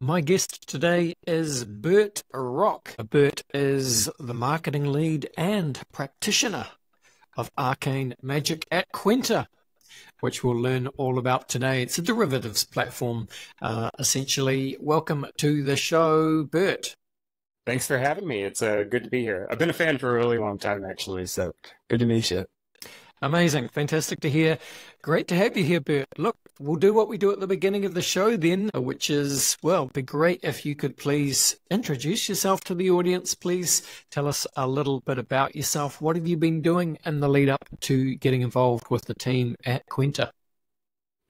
My guest today is Bert Rock. Bert is the marketing lead and practitioner of Arcane Magic at Quenta, which we'll learn all about today. It's a derivatives platform, essentially. Welcome to the show, Bert. Thanks for having me. It's good to be here. I've been a fan for a really long time, actually, so good to meet you. Amazing. Fantastic to hear. Great to have you here, Bert. Look, we'll do what we do at the beginning of the show then, which is, well, it'd be great if you could please introduce yourself to the audience. Please tell us a little bit about yourself. What have you been doing in the lead up to getting involved with the team at Quenta?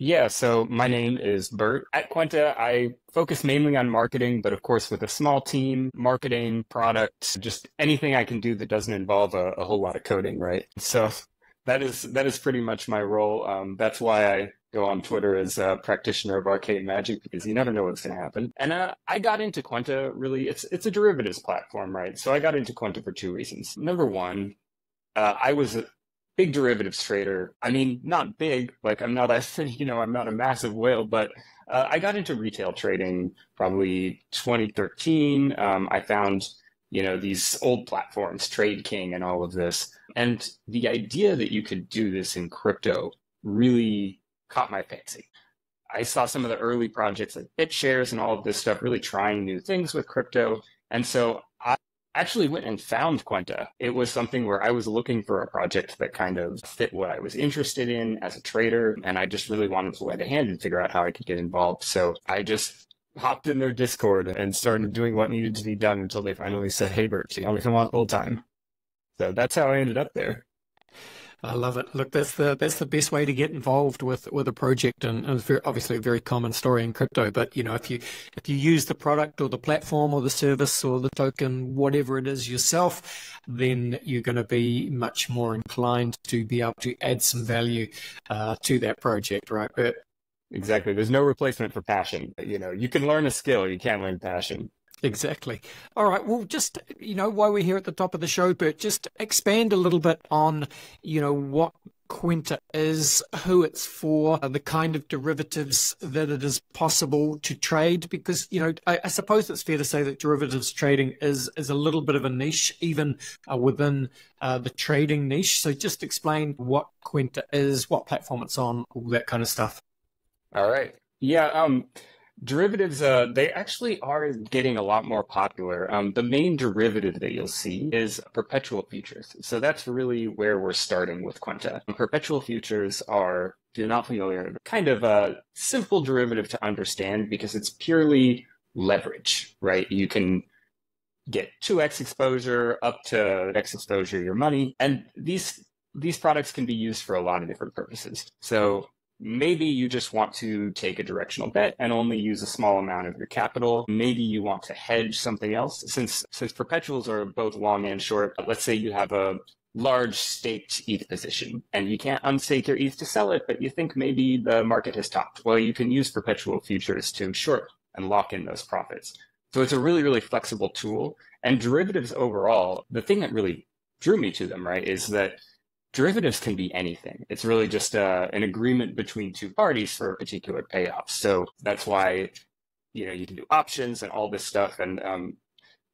Yeah, so my name is Bert. At Quenta, I focus mainly on marketing, but of course, with a small team, marketing, product, just anything I can do that doesn't involve a whole lot of coding, right? So that is pretty much my role. That's why I go on Twitter as a practitioner of arcade magic because you never know what's going to happen. And I got into Quenta really. It's a derivatives platform, right? So I got into Quenta for two reasons. Number one, I was a big derivatives trader. I mean, not big. Like I'm not I'm not a massive whale, but I got into retail trading probably 2013. I found these old platforms, Trade King and all of this. And the idea that you could do this in crypto really caught my fancy. I saw some of the early projects like BitShares and all of this stuff really trying new things with crypto. And so I actually went and found Quenta. It was something where I was looking for a project that kind of fit what I was interested in as a trader. And I just really wanted to lend a hand and figure out how I could get involved. So I just hopped in their Discord and started doing what needed to be done until they finally said, "Hey, Bert, you want to come on full time?" So that's how I ended up there. I love it. Look, that's the best way to get involved with a project, and it's obviously a very common story in crypto. But if you use the product or the platform or the service or the token, whatever it is yourself, then you're going to be much more inclined to be able to add some value to that project, right, Bert? Exactly. There's no replacement for passion. You can learn a skill, you can't learn passion. Exactly. All right. Well, just, while we're here at the top of the show, Bert, just expand a little bit on, what Quenta is, who it's for, the kind of derivatives that it is possible to trade, because, I suppose it's fair to say that derivatives trading is a little bit of a niche, even within the trading niche. So just explain what Quenta is, what platform it's on, all that kind of stuff. All right. Yeah. Derivatives, they actually are getting a lot more popular. The main derivative that you'll see is perpetual futures. So that's really where we're starting with Quenta. Perpetual futures are, if you're not familiar, kind of a simple derivative to understand because it's purely leverage, right? You can get 2x exposure up to x exposure your money. And these products can be used for a lot of different purposes. So maybe you just want to take a directional bet and only use a small amount of your capital. Maybe you want to hedge something else. Since perpetuals are both long and short, let's say you have a large staked ETH position and you can't unstake your ETH to sell it, but you think maybe the market has topped. Well, you can use perpetual futures to short and lock in those profits. So it's a really, really flexible tool. And derivatives overall, the thing that really drew me to them, right, is that derivatives can be anything. It's really just an agreement between two parties for a particular payoff. So that's why, you can do options and all this stuff. And,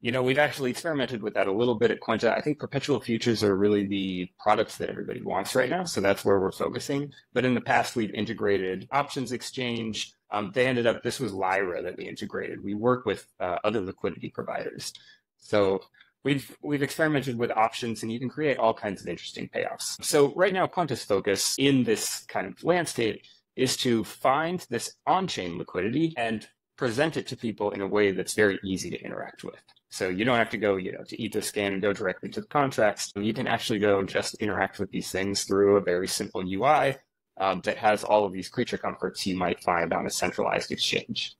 we've actually experimented with that a little bit at Quenta. I think perpetual futures are really the products that everybody wants right now. So that's where we're focusing. But in the past, we've integrated options exchange. This was Lyra that we integrated. We work with other liquidity providers. So We've experimented with options and you can create all kinds of interesting payoffs. So right now, Quenta's focus in this kind of landscape is to find this on-chain liquidity and present it to people in a way that's very easy to interact with. So you don't have to go, to Etherscan and go directly to the contracts. You can actually go and just interact with these things through a very simple UI that has all of these creature comforts you might find on a centralized exchange.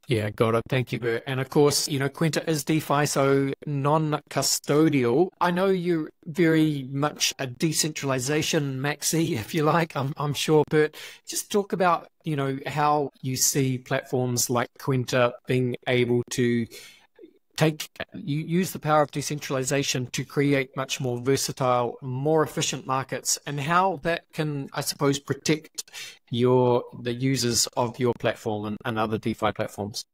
Yeah, got it. Thank you, Bert. And of course, Quenta is DeFi, so non-custodial. I know you're very much a decentralization maxi, if you like. I'm sure, Bert. Just talk about, how you see platforms like Quenta being able to you use the power of decentralization to create much more versatile, more efficient markets, and how that can, I suppose, protect the users of your platform and other DeFi platforms.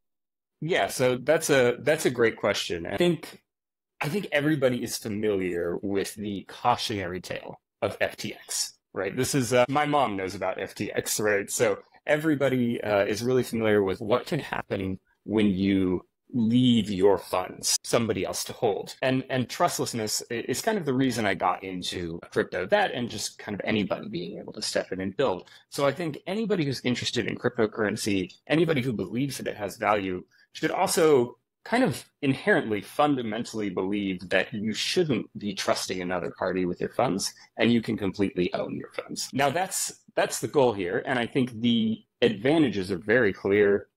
Yeah, so that's a great question. I think everybody is familiar with the cautionary tale of FTX, right? This is my mom knows about FTX, right? So everybody is really familiar with what can happen when you leave your funds somebody else to hold. And trustlessness is kind of the reason I got into crypto, that and just kind of anybody being able to step in and build. So I think anybody who's interested in cryptocurrency, anybody who believes that it has value, should also kind of inherently, fundamentally believe that you shouldn't be trusting another party with your funds, and you can completely own your funds. Now that's the goal here, and I think the advantages are very clear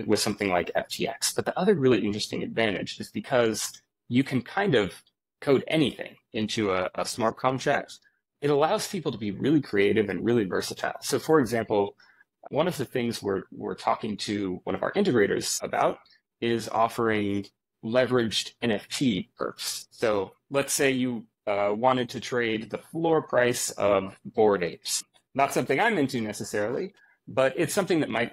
with something like FTX. But the other really interesting advantage is because you can kind of code anything into a smart contract. It allows people to be really creative and really versatile. So, for example, one of the things we're talking to one of our integrators about is offering leveraged NFT perps. So let's say you wanted to trade the floor price of Bored Apes. Not something I'm into necessarily, but it's something that might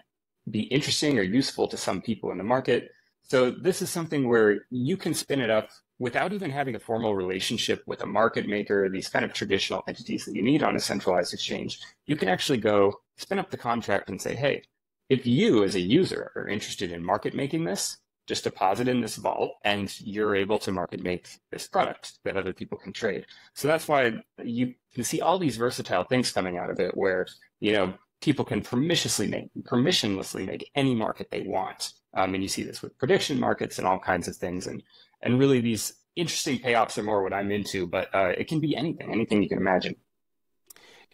be interesting or useful to some people in the market. So this is something where you can spin it up without even having a formal relationship with a market maker, these kind of traditional entities that you need on a centralized exchange. You can actually go spin up the contract and say, hey, if you as a user are interested in market making this, just deposit in this vault and you're able to market make this product that other people can trade. So that's why you can see all these versatile things coming out of it where, people can permissionlessly make any market they want. And you see this with prediction markets and all kinds of things. And really these interesting payoffs are more what I'm into, but it can be anything you can imagine.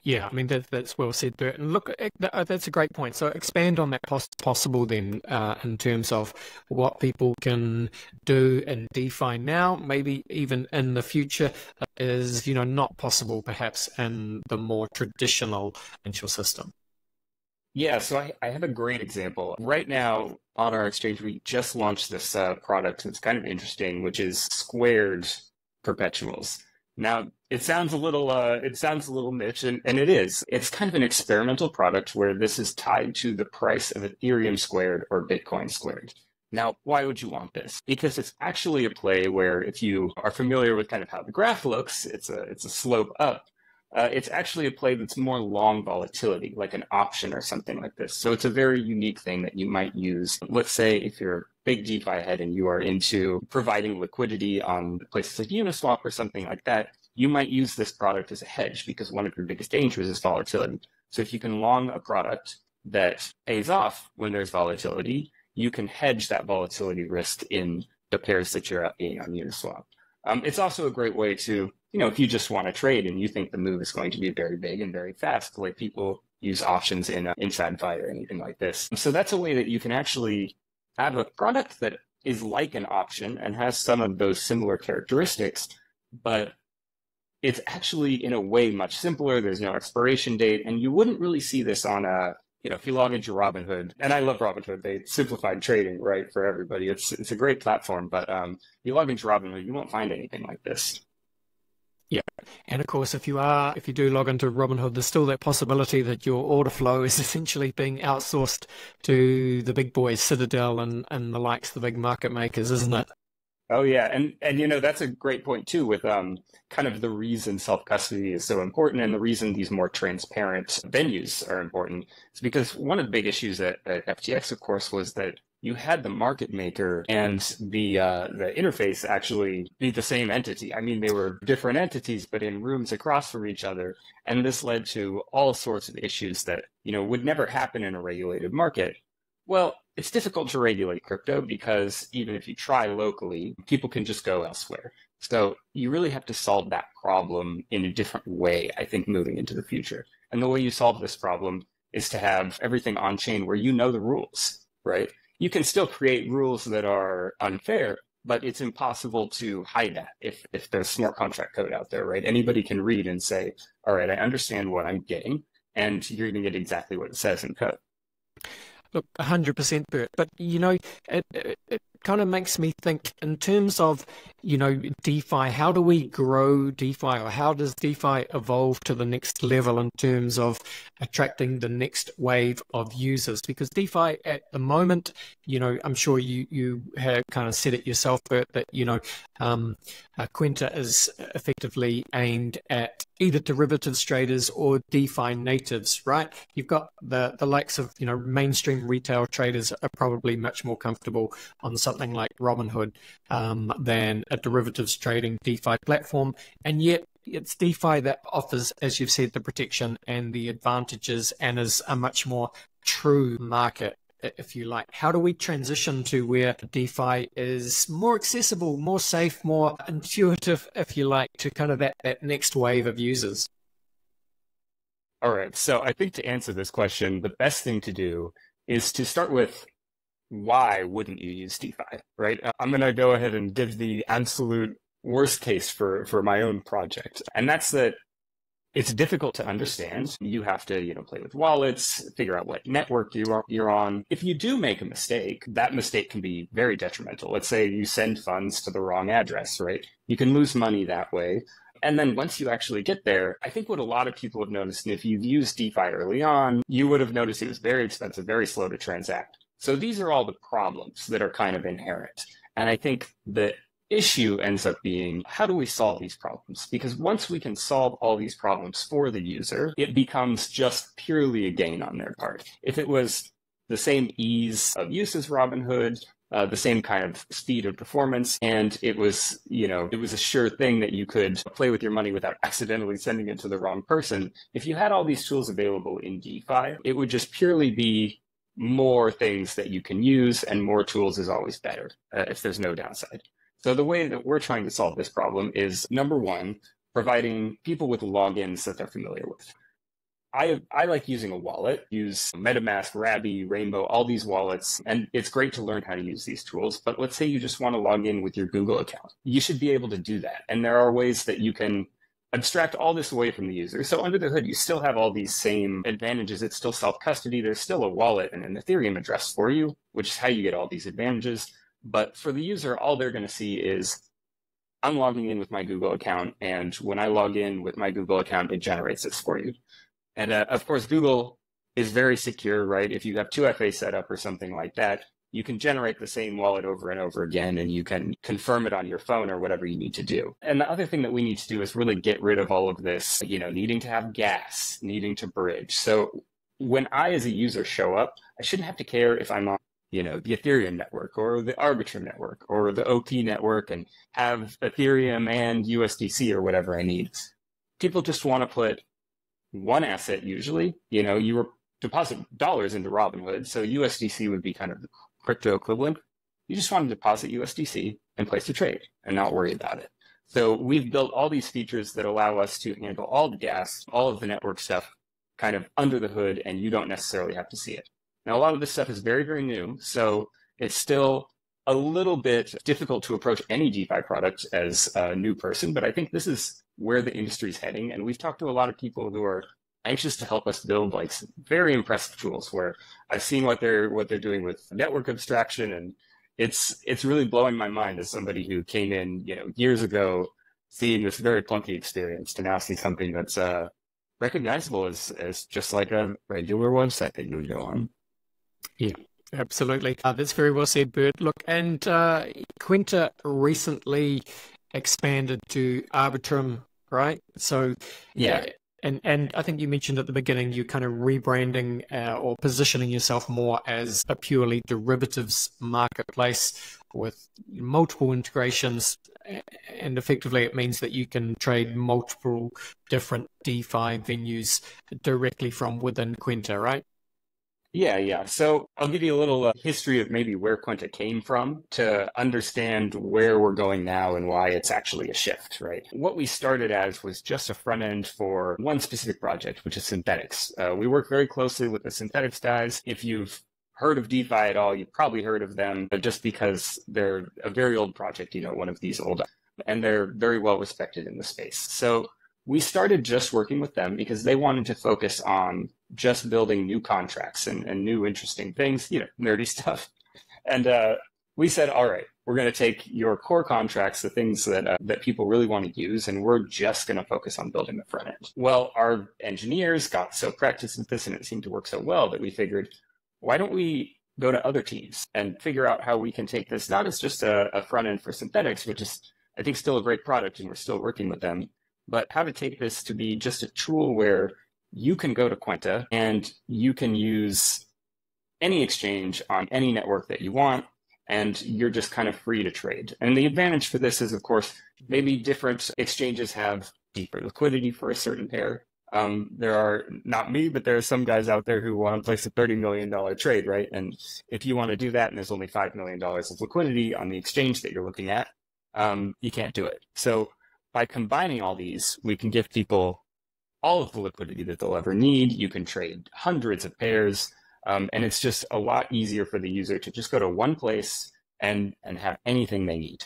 Yeah, I mean, that's well said, Bert. And look, that's a great point. So expand on that possible then in terms of what people can do in DeFi now, maybe even in the future is, not possible perhaps in the more traditional financial system. Yeah, so I have a great example. Right now on our exchange, we just launched this product that's kind of interesting, which is squared perpetuals. Now, it sounds a little niche, and it is. It's kind of an experimental product where this is tied to the price of Ethereum squared or Bitcoin squared. Now, why would you want this? Because it's actually a play where if you are familiar with kind of how the graph looks, it's a slope up. It's actually a play that's more long volatility, like an option or something like this. So it's a very unique thing that you might use. Let's say if you're a big DeFi head and you are into providing liquidity on places like Uniswap or something like that, you might use this product as a hedge because one of your biggest dangers is volatility. So if you can long a product that pays off when there's volatility, you can hedge that volatility risk in the pairs that you're in on Uniswap. It's also a great way to, if you just want to trade and you think the move is going to be very big and very fast, the way people use options in TradFi or anything like this. So that's a way that you can actually have a product that is like an option and has some of those similar characteristics, but it's actually in a way much simpler. There's no expiration date, and you wouldn't really see this on if you log into Robinhood, and I love Robinhood, they simplified trading, right, for everybody. It's a great platform, but you log into Robinhood, you won't find anything like this. Yeah, and of course, if you do log into Robinhood, there's still that possibility that your order flow is essentially being outsourced to the big boys, Citadel and the likes, the big market makers, isn't it? Oh yeah, and that's a great point too with kind of the reason self-custody is so important and the reason these more transparent venues are important is because one of the big issues at FTX, of course, was that you had the market maker and the interface actually be the same entity. I mean, they were different entities, but in rooms across from each other, and this led to all sorts of issues that would never happen in a regulated market. Well, it's difficult to regulate crypto because even if you try locally, people can just go elsewhere. So you really have to solve that problem in a different way, I think, moving into the future. And the way you solve this problem is to have everything on chain where you know the rules, right? You can still create rules that are unfair, but it's impossible to hide that if there's smart contract code out there, right? Anybody can read and say, all right, I understand what I'm getting, and you're going to get exactly what it says in code. Look, 100%, Bert. But, kind of makes me think in terms of, DeFi, how do we grow DeFi, or how does DeFi evolve to the next level in terms of attracting the next wave of users? Because DeFi at the moment, I'm sure you have kind of said it yourself, Bert, that, Quinta is effectively aimed at either derivatives traders or DeFi natives, right? You've got the likes of, mainstream retail traders are probably much more comfortable on something like Robinhood than a derivatives trading DeFi platform. And yet it's DeFi that offers, as you've said, the protection and the advantages and is a much more true market, if you like. How do we transition to where DeFi is more accessible, more safe, more intuitive, if you like, to kind of that next wave of users? All right. So I think to answer this question, the best thing to do is to start with why wouldn't you use DeFi, right? I'm going to go ahead and give the absolute worst case for my own project. And that's that it's difficult to understand. You have to, play with wallets, figure out what network you're on. If you do make a mistake, that mistake can be very detrimental. Let's say you send funds to the wrong address, right? You can lose money that way. And then once you actually get there, I think what a lot of people have noticed, and if you've used DeFi early on, you would have noticed it was very expensive, very slow to transact. So these are all the problems that are kind of inherent. And I think the issue ends up being, how do we solve these problems? Because once we can solve all these problems for the user, it becomes just purely a gain on their part. If it was the same ease of use as Robinhood, the same kind of speed of performance, and it was, it was a sure thing that you could play with your money without accidentally sending it to the wrong person. If you had all these tools available in DeFi, it would just purely be more things that you can use, and more tools is always better if there's no downside. So the way that we're trying to solve this problem is, number one, providing people with logins that they're familiar with. I like using a wallet, use MetaMask, Rabby, Rainbow, all these wallets, and it's great to learn how to use these tools. But let's say you just want to log in with your Google account. You should be able to do that. And there are ways that you can abstract all this away from the user. So under the hood, you still have all these same advantages. It's still self-custody. There's still a wallet and an Ethereum address for you, which is how you get all these advantages. But for the user, all they're going to see is, I'm logging in with my Google account, and when I log in with my Google account, it generates this for you. And of course, Google is very secure, right? If you have 2FA set up or something like that, you can generate the same wallet over and over again, and you can confirm it on your phone or whatever you need to do. And the other thing that we need to do is really get rid of all of this, needing to have gas, needing to bridge. So when I, as a user, show up, I shouldn't have to care if I'm on, the Ethereum network or the Arbitrum network or the OP network and have Ethereum and USDC or whatever I need. People just want to put one asset usually. You deposit dollars into Robinhood, so USDC would be kind of the crypto equivalent. You just want to deposit USDC and place a trade and not worry about it. So we've built all these features that allow us to handle all the gas, all of the network stuff kind of under the hood, and you don't necessarily have to see it. Now, a lot of this stuff is very, very new, so it's still a little bit difficult to approach any DeFi product as a new person, but I think this is where the industry's heading. And we've talked to a lot of people who are anxious to help us build like very impressive tools, where I've seen what they're doing with network abstraction, and it's really blowing my mind as somebody who came in, years ago, seeing this very clunky experience, to now see something that's recognizable as just like a regular website that you would go on. Yeah, absolutely. That's very well said, Bert. Look, and Quinta recently expanded to Arbitrum, right? So yeah. And I think you mentioned at the beginning you're kind of rebranding or positioning yourself more as a purely derivatives marketplace with multiple integrations, and effectively it means that you can trade multiple different DeFi venues directly from within Quinta, right? Yeah. So I'll give you a little history of maybe where Quinta came from to understand where we're going now and why it's actually a shift, right? What we started as was just a front end for one specific project, which is Synthetix. We work very closely with the Synthetix guys. If you've heard of DeFi at all, you've probably heard of them just because they're a very old project, one of these old, and they're very well respected in the space. So we started just working with them because they wanted to focus on just building new contracts and new interesting things, nerdy stuff. And we said, all right, we're going to take your core contracts, the things that people really want to use, and we're just going to focus on building the front end. Well, our engineers got so practiced with this and it seemed to work so well that we figured, why don't we go to other teams and figure out how we can take this not as just a front end for synthetics, which is, I think, still a great product and we're still working with them, but how to take this to be just a tool where you can go to Quenta and you can use any exchange on any network that you want, and you're just kind of free to trade. And the advantage for this is, of course, maybe different exchanges have deeper liquidity for a certain pair. There are, not me, but there are some guys out there who want to place a $30 million trade, right? And if you want to do that and there's only $5 million of liquidity on the exchange that you're looking at, you can't do it. So by combining all these, we can give people all of the liquidity that they'll ever need. You can trade hundreds of pairs. And it's just a lot easier for the user to just go to one place and have anything they need.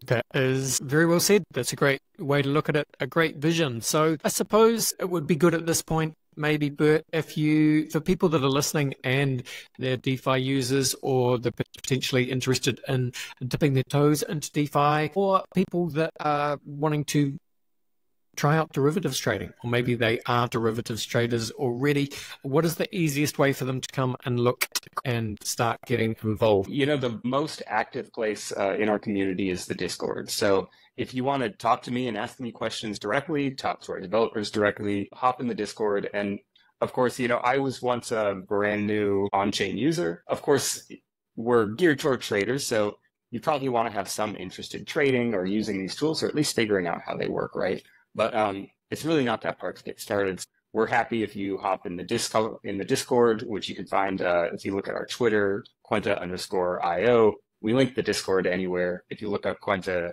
That is very well said. That's a great way to look at it, a great vision. So I suppose it would be good at this point, maybe, Bert, if you, for people that are listening and they're DeFi users or they're potentially interested in dipping their toes into DeFi, or people that are wanting to try out derivatives trading, or maybe they are derivatives traders already, what is the easiest way for them to come and look and start getting involved? You know, the most active place in our community is the Discord. So if you want to talk to me and ask me questions directly, talk to our developers directly, hop in the Discord. And of course, you know, I was once a brand new on-chain user. Of course, we're geared toward traders, so you probably want to have some interest in trading or using these tools, or at least figuring out how they work, right? But it's really not that hard to get started. We're happy if you hop in the Discord, which you can find if you look at our Twitter, Quenta_IO. We link the Discord anywhere. If you look up Quenta,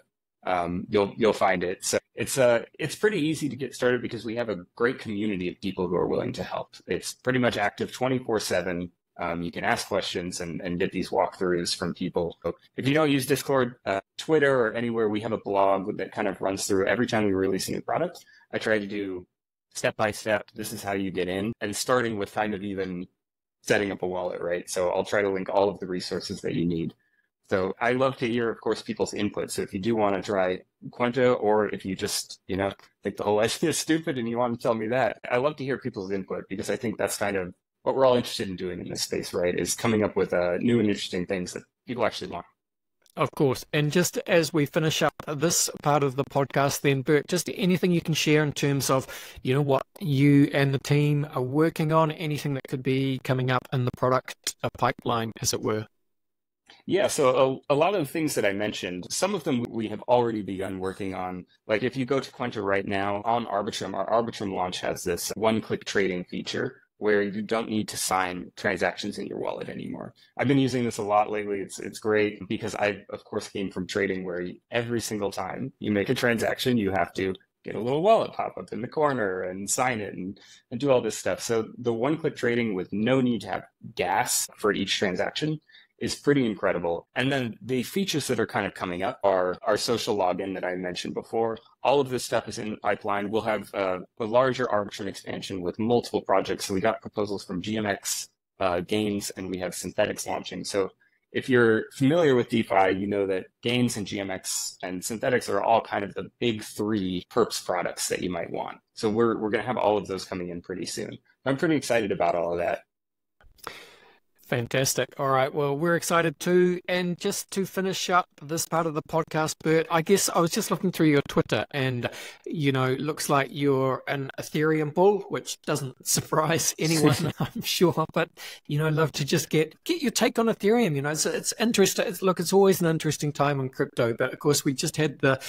you'll find it. So it's pretty easy to get started because we have a great community of people who are willing to help. It's pretty much active 24/7. You can ask questions and get these walkthroughs from people. So if you don't use Discord, Twitter, or anywhere, we have a blog that kind of runs through every time we release a new product. I try to do step-by-step, this is how you get in, and starting with kind of even setting up a wallet, right? So I'll try to link all of the resources that you need. So I love to hear, of course, people's input. So if you do want to try Quenta, or if you just, you know, think the whole idea is stupid and you want to tell me that, I love to hear people's input, because I think that's kind of what we're all interested in doing in this space, right? Is coming up with new and interesting things that people actually want. Of course. And just as we finish up this part of the podcast then, Bert, just anything you can share in terms of, you know, what you and the team are working on, anything that could be coming up in the product pipeline, as it were. Yeah, so a lot of the things that I mentioned, some of them we have already begun working on. Like if you go to Quenta right now on Arbitrum, our Arbitrum launch has this one-click trading feature where you don't need to sign transactions in your wallet anymore. I've been using this a lot lately. It's great because I, of course, came from trading where every single time you make a transaction, you have to get a little wallet pop up in the corner and sign it and do all this stuff. So the one-click trading with no need to have gas for each transaction is pretty incredible. And then the features that are kind of coming up are our social login that I mentioned before. All of this stuff is in the pipeline. We'll have a larger Arbitrum expansion with multiple projects. So we got proposals from GMX Gains, and we have Synthetics launching. So if you're familiar with DeFi, you know that Gains and GMX and Synthetics are all kind of the big three perps products that you might want. So we're going to have all of those coming in pretty soon. I'm pretty excited about all of that. Fantastic. All right. Well, we're excited too. And just to finish up this part of the podcast, Bert, I guess I was just looking through your Twitter and, you know, looks like you're an Ethereum bull, which doesn't surprise anyone, I'm sure. But, you know, I'd love to just get your take on Ethereum. You know, it's interesting. It's always an interesting time in crypto. But of course, we just had the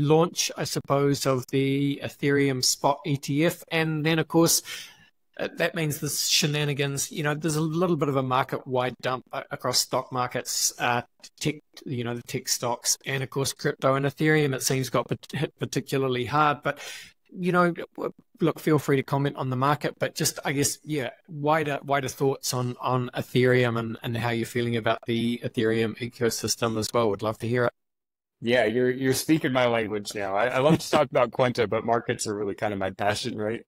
launch, I suppose, of the Ethereum spot ETF. And then, of course, that means there's shenanigans. You know, there's a little bit of a market-wide dump across stock markets, the tech stocks, and of course crypto and Ethereum. It seems got hit particularly hard. But you know, look, feel free to comment on the market. But just, I guess, yeah, wider thoughts on Ethereum and how you're feeling about the Ethereum ecosystem as well. Would love to hear it. Yeah, you're speaking my language now. I love to talk about Quenta, but markets are really kind of my passion, right?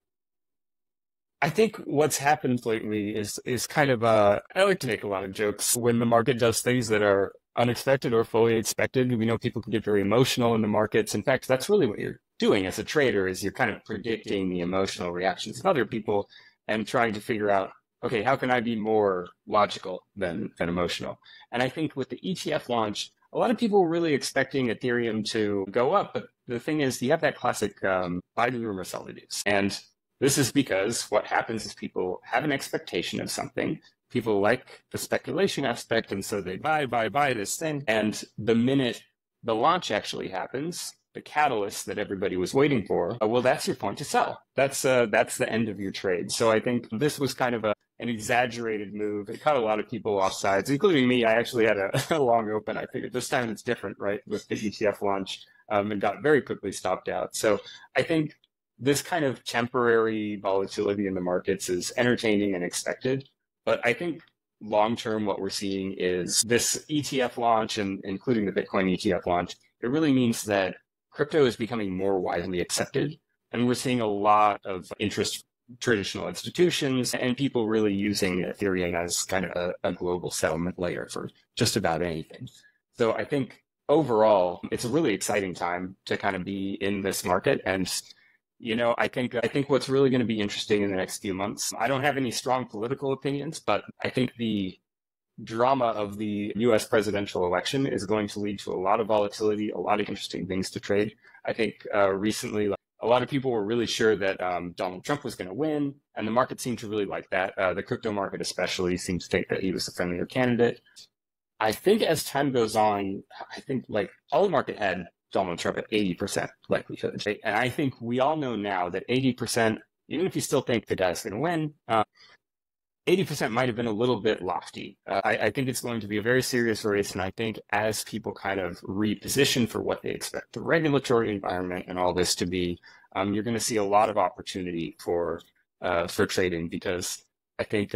I think what's happened lately is kind of I like to make a lot of jokes when the market does things that are unexpected or fully expected. We know people can get very emotional in the markets. In fact, that's really what you're doing as a trader is you're kind of predicting the emotional reactions of other people and trying to figure out, okay, how can I be more logical than emotional? And I think with the ETF launch, a lot of people were really expecting Ethereum to go up, but the thing is, you have that classic buy the rumor, sell the news. And this is because what happens is people have an expectation of something. People like the speculation aspect, and so they buy this thing. And the minute the launch actually happens, the catalyst that everybody was waiting for, well, that's your point to sell. That's the end of your trade. So I think this was kind of an exaggerated move. It caught a lot of people off sides, including me. I actually had a long open. I figured this time it's different, right, with the ETF launch, and got very quickly stopped out. So I think this kind of temporary volatility in the markets is entertaining and expected. But I think long-term, what we're seeing is this ETF launch, and including the Bitcoin ETF launch, it really means that crypto is becoming more widely accepted. And we're seeing a lot of interest from traditional institutions and people really using Ethereum as kind of a global settlement layer for just about anything. So I think overall, it's a really exciting time to kind of be in this market. And I think what's really going to be interesting in the next few months, I don't have any strong political opinions, but I think the drama of the US presidential election is going to lead to a lot of volatility, a lot of interesting things to trade. I think recently, a lot of people were really sure that Donald Trump was going to win, and the market seemed to really like that. The crypto market especially seemed to think that he was the friendlier candidate. I think as time goes on, I think like all the market had Donald Trump at 80% likelihood. And I think we all know now that 80%, even if you still think the guy's going to win, 80% might have been a little bit lofty. I think it's going to be a very serious race. And I think as people kind of reposition for what they expect the regulatory environment and all this to be, you're going to see a lot of opportunity for trading, because I think,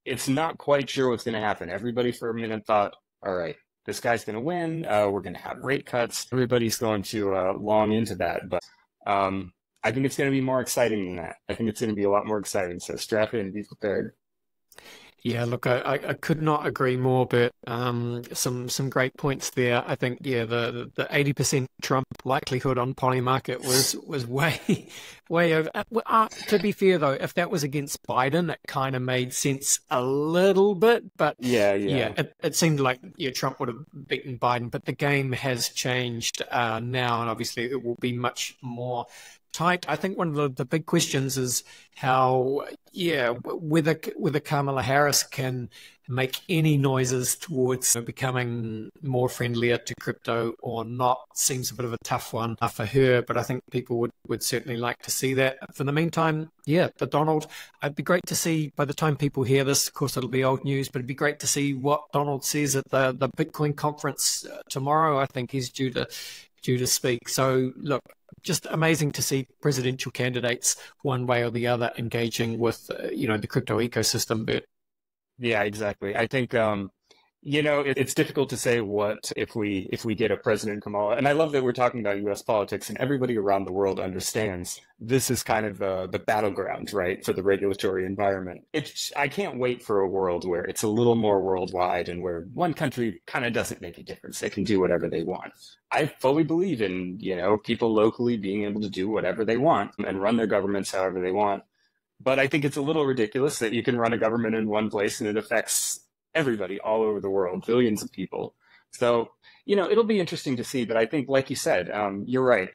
it's not quite sure what's going to happen. Everybody for a minute thought, all right, this guy's going to win. We're going to have rate cuts. Everybody's going to long into that. But I think it's going to be more exciting than that. I think it's going to be a lot more exciting. So strap in and be prepared. Yeah, look, I could not agree more, but some great points there. I think, yeah, the 80% Trump likelihood on Polymarket was way over. To be fair, though, if that was against Biden, it kind of made sense a little bit. But yeah, it seemed like Trump would have beaten Biden, but the game has changed now, and obviously it will be much more tight. I think one of the big questions is how, whether Kamala Harris can make any noises towards becoming more friendlier to crypto or not. Seems a bit of a tough one for her, but I think people would certainly like to see that. For the meantime, the Donald, it'd be great to see by the time people hear this, of course it'll be old news, but it'd be great to see what Donald says at the Bitcoin conference tomorrow. I think he's due to speak. So look, just amazing to see presidential candidates one way or the other engaging with the crypto ecosystem. But yeah, exactly. I think it's difficult to say what if we get a President Kamala, and I love that we're talking about U.S. politics, and everybody around the world understands this is kind of the battleground, right, for the regulatory environment. I can't wait for a world where it's a little more worldwide and where one country kind of doesn't make a difference. They can do whatever they want. I fully believe in people locally being able to do whatever they want and run their governments however they want. But I think it's a little ridiculous that you can run a government in one place and it affects everybody all over the world, billions of people. So, it'll be interesting to see. But I think, like you said, you're right.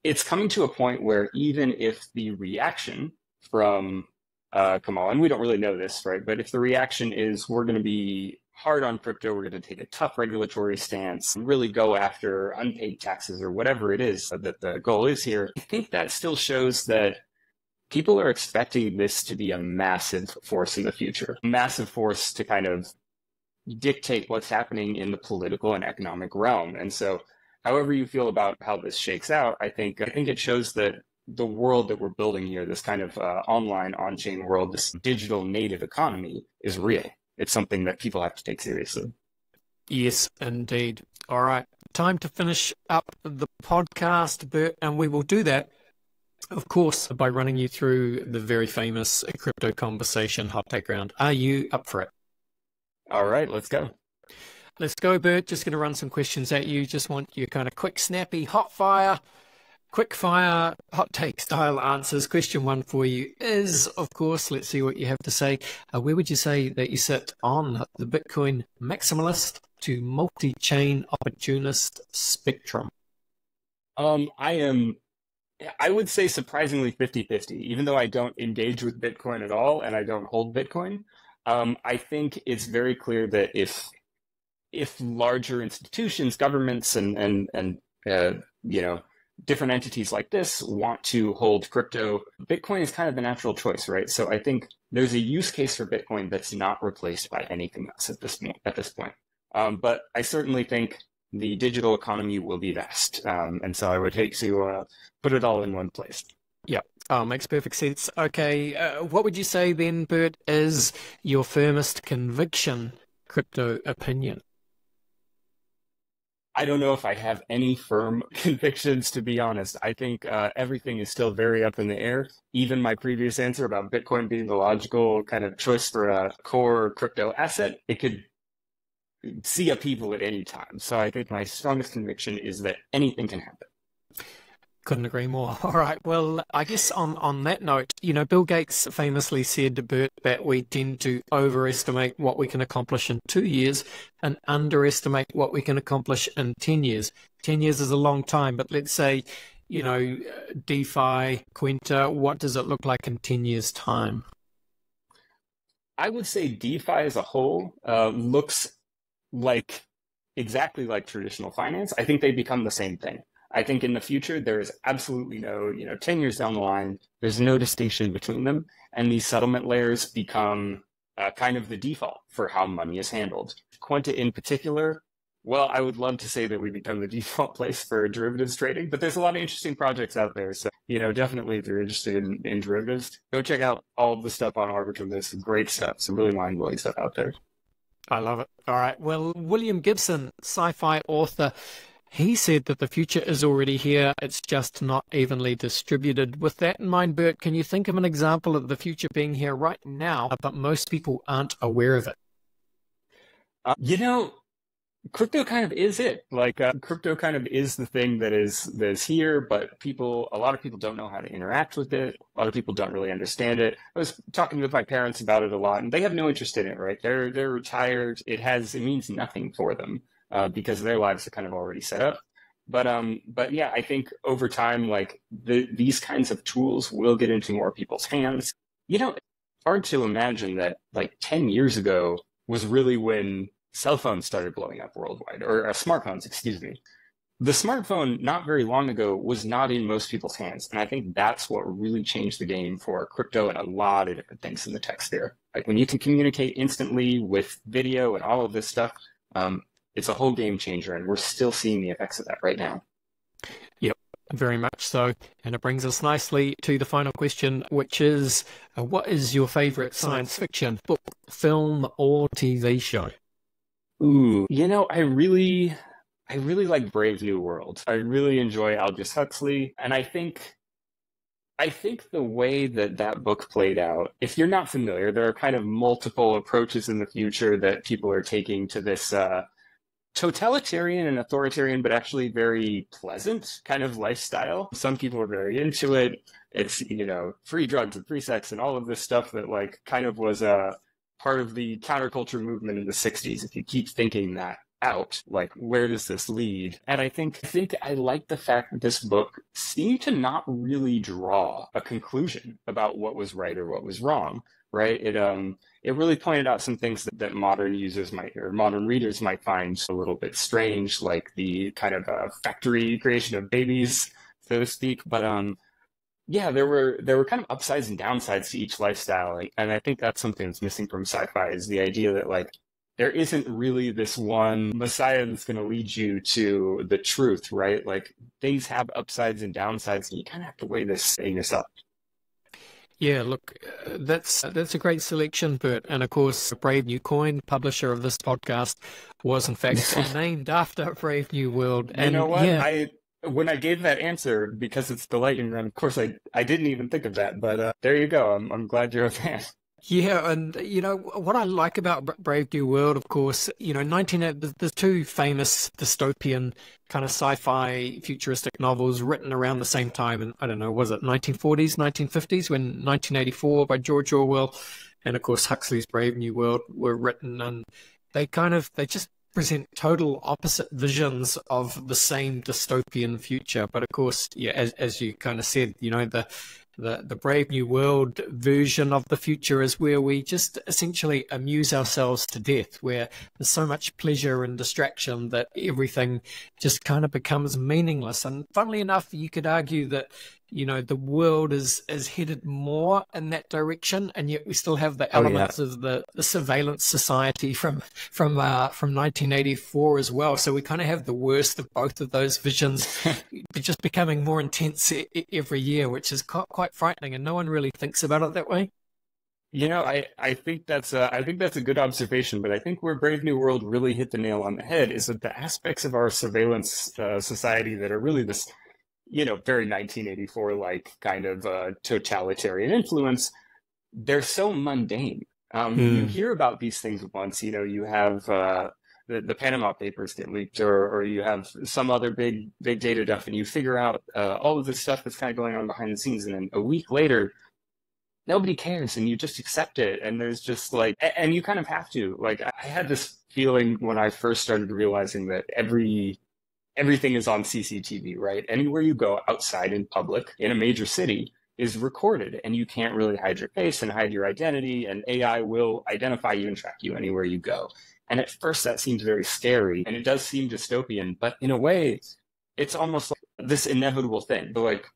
It's coming to a point where even if the reaction from Kamala, and we don't really know this, right? But if the reaction is we're going to be hard on crypto, we're going to take a tough regulatory stance, and really go after unpaid taxes or whatever it is that the goal is here, I think that still shows that people are expecting this to be a massive force in the future, a massive force to kind of dictate what's happening in the political and economic realm. And so however you feel about how this shakes out, I think it shows that the world that we're building here, this kind of online on-chain world, this digital native economy, is real. It's something that people have to take seriously. Yes, indeed. All right, time to finish up the podcast, Bert, and we will do that Of course, by running you through the very famous crypto conversation hot take round. Are you up for it? All right, let's go. Let's go, Bert. Just going to run some questions at you. Just want your kind of quick, snappy, quick fire, hot take style answers. Question one for you is, of course, let's see what you have to say. Where would you say that you sit on the Bitcoin maximalist to multi-chain opportunist spectrum? I would say surprisingly 50-50, even though I don't engage with Bitcoin at all and I don't hold Bitcoin. I think it's very clear that if larger institutions, governments, and different entities like this want to hold crypto, Bitcoin is kind of the natural choice, right? So I think there's a use case for Bitcoin that's not replaced by anything else at this point. But I certainly think the digital economy will be vast, and so I would hate to put it all in one place. Yeah, makes perfect sense. Okay, what would you say then, Bert, is your firmest conviction crypto opinion? I don't know if I have any firm convictions, to be honest. I think everything is still very up in the air. Even my previous answer about Bitcoin being the logical kind of choice for a core crypto asset, it could see upheaval at any time. So I think my strongest conviction is that anything can happen. Couldn't agree more. All right. Well, I guess on that note, Bill Gates famously said, Bert, that we tend to overestimate what we can accomplish in 2 years and underestimate what we can accomplish in 10 years. 10 years is a long time, but let's say, DeFi, Quinta, what does it look like in 10 years' time? I would say DeFi as a whole looks exactly like traditional finance. I think they become the same thing. I think in the future, there is absolutely no, 10 years down the line, there's no distinction between them. And these settlement layers become kind of the default for how money is handled. Quinta in particular, well, I would love to say that we become the default place for derivatives trading, but there's a lot of interesting projects out there. So, definitely if you're interested in derivatives, go check out all of the stuff on Arbitrum. There's some great stuff, some really mind-blowing stuff out there. I love it. All right. Well, William Gibson, sci-fi author, he said that the future is already here. It's just not evenly distributed. With that in mind, Bert, can you think of an example of the future being here right now, but most people aren't aware of it? Crypto kind of is it. Crypto kind of is the thing that is here, but a lot of people don't know how to interact with it. A lot of people don't really understand it. I was talking with my parents about it a lot, and they have no interest in it, right? They're retired. It means nothing for them. Because their lives are kind of already set up. But yeah, I think over time, these kinds of tools will get into more people's hands. It's hard to imagine that 10 years ago was really when cell phones started blowing up worldwide, or smartphones, excuse me. The smartphone not very long ago was not in most people's hands. And I think that's what really changed the game for crypto and a lot of different things in the tech sphere. When you can communicate instantly with video and all of this stuff, it's a whole game changer, and we're still seeing the effects of that right now. Yep, very much so. And it brings us nicely to the final question, which is, what is your favorite science fiction book, film, or TV show? Ooh, I really like Brave New World. I really enjoy Aldous Huxley, and I think the way that book played out, if you're not familiar, there are kind of multiple approaches in the future that people are taking to this totalitarian and authoritarian, but actually very pleasant kind of lifestyle. Some people are very into it. It's, free drugs and free sex and all of this stuff that kind of was a part of the counterculture movement in the 60s. If you keep thinking that out, where does this lead? And I think I like the fact that this book seemed to not really draw a conclusion about what was right or what was wrong. Right. It really pointed out some things that modern users or modern readers might find a little bit strange, like the kind of factory creation of babies, so to speak. But yeah, there were kind of upsides and downsides to each lifestyle, and I think that's something that's missing from sci-fi, is the idea that there isn't really this one messiah that's going to lead you to the truth, right? Things have upsides and downsides, and you kind of have to weigh this in yourself. Yeah, look, that's a great selection, Bert. And of course, Brave New Coin, publisher of this podcast, was in fact named after Brave New World. And you know what? Yeah. When I gave that answer, because it's the lightning round, of course I didn't even think of that, but there you go. I'm glad you're a fan. Yeah, and what I like about Brave New World, of course, 19 the two famous dystopian kind of sci-fi futuristic novels written around the same time, and I don't know, was it 1940s, 1950s, when 1984 by George Orwell, and of course Huxley's Brave New World were written, and they just present total opposite visions of the same dystopian future. But of course, yeah, as you kind of said, the Brave New World version of the future is where we just essentially amuse ourselves to death, where there's so much pleasure and distraction that everything just kind of becomes meaningless. And funnily enough, you could argue that, the world is headed more in that direction, and yet we still have the elements of the surveillance society from 1984 as well. So we kind of have the worst of both of those visions. They're just becoming more intense every year, which is quite frightening, and no one really thinks about it that way. I think that's a good observation, but I think where Brave New World really hit the nail on the head is that the aspects of our surveillance society that are really this, very 1984 like kind of totalitarian influence, they're so mundane. You hear about these things once, you have the Panama Papers get leaked, or you have some other big data stuff, and you figure out all of this stuff that's kind of going on behind the scenes, and then a week later, nobody cares, and you just accept it. And there's just and you kind of have to. Like, I had this feeling when I first started realizing that everything is on CCTV, right? Anywhere you go outside in public in a major city is recorded, and you can't really hide your face and hide your identity, and AI will identify you and track you anywhere you go. And at first that seems very scary, and it does seem dystopian, but in a way, it's almost like this inevitable thing. So, like,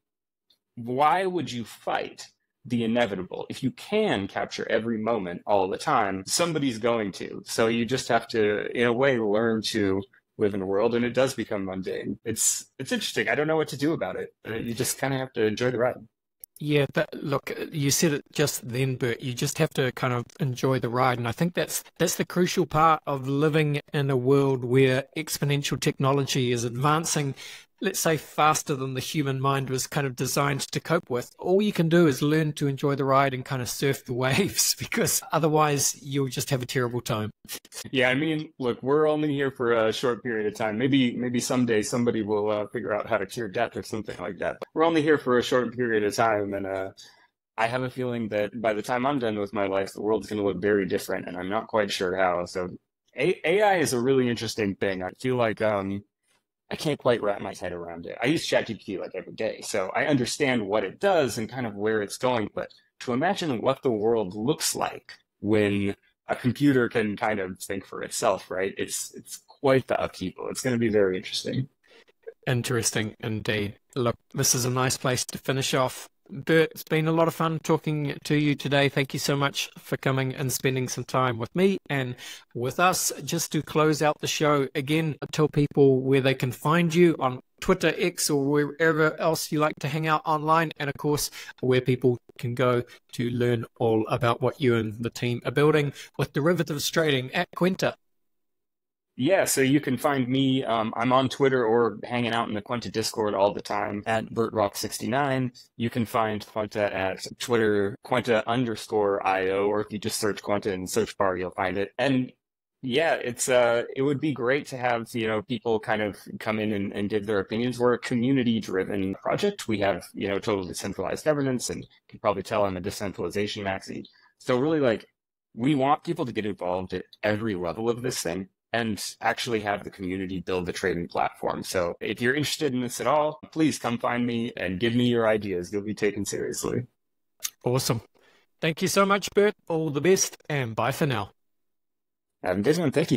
why would you fight the inevitable? If you can capture every moment all the time, somebody's going to. So you just have to, in a way, learn to live in a world, and it does become mundane. It's interesting. I don't know what to do about it. You just kind of have to enjoy the ride. Yeah, look, you said it just then, Bert. You just have to kind of enjoy the ride, and I think that's the crucial part of living in a world where exponential technology is advancing, let's say, faster than the human mind was kind of designed to cope with. All you can do is learn to enjoy the ride and kind of surf the waves, because otherwise you'll just have a terrible time. Yeah, I mean, look, we're only here for a short period of time. Maybe someday somebody will figure out how to cure death or something like that. But we're only here for a short period of time, and I have a feeling that by the time I'm done with my life, the world's going to look very different, and I'm not quite sure how. So AI is a really interesting thing. I feel like I can't quite wrap my head around it. I use ChatGPT like every day, so I understand what it does and kind of where it's going. But to imagine what the world looks like when a computer can kind of think for itself, right? It's quite the upheaval. It's going to be very interesting. Interesting indeed. Look, this is a nice place to finish off. Bert, it's been a lot of fun talking to you today. Thank you so much for coming and spending some time with me and with us. Just to close out the show, again, tell people where they can find you on Twitter, X, or wherever else you like to hang out online, and of course, where people can go to learn all about what you and the team are building with derivatives trading at Quenta. Yeah, so you can find me. I'm on Twitter or hanging out in the Quenta Discord all the time at BertRock69. You can find Quenta at Twitter, Quenta_IO, or if you just search Quenta in the search bar, you'll find it. And yeah, it would be great to have, people kind of come in and give their opinions. We're a community-driven project. We have, total decentralized governance, and you can probably tell I'm a decentralization maxi. So really, we want people to get involved at every level of this thing and actually have the community build the trading platform. So if you're interested in this at all, please come find me and give me your ideas. You'll be taken seriously. Awesome. Thank you so much, Bert. All the best, and bye for now. Have a good one. Thank you.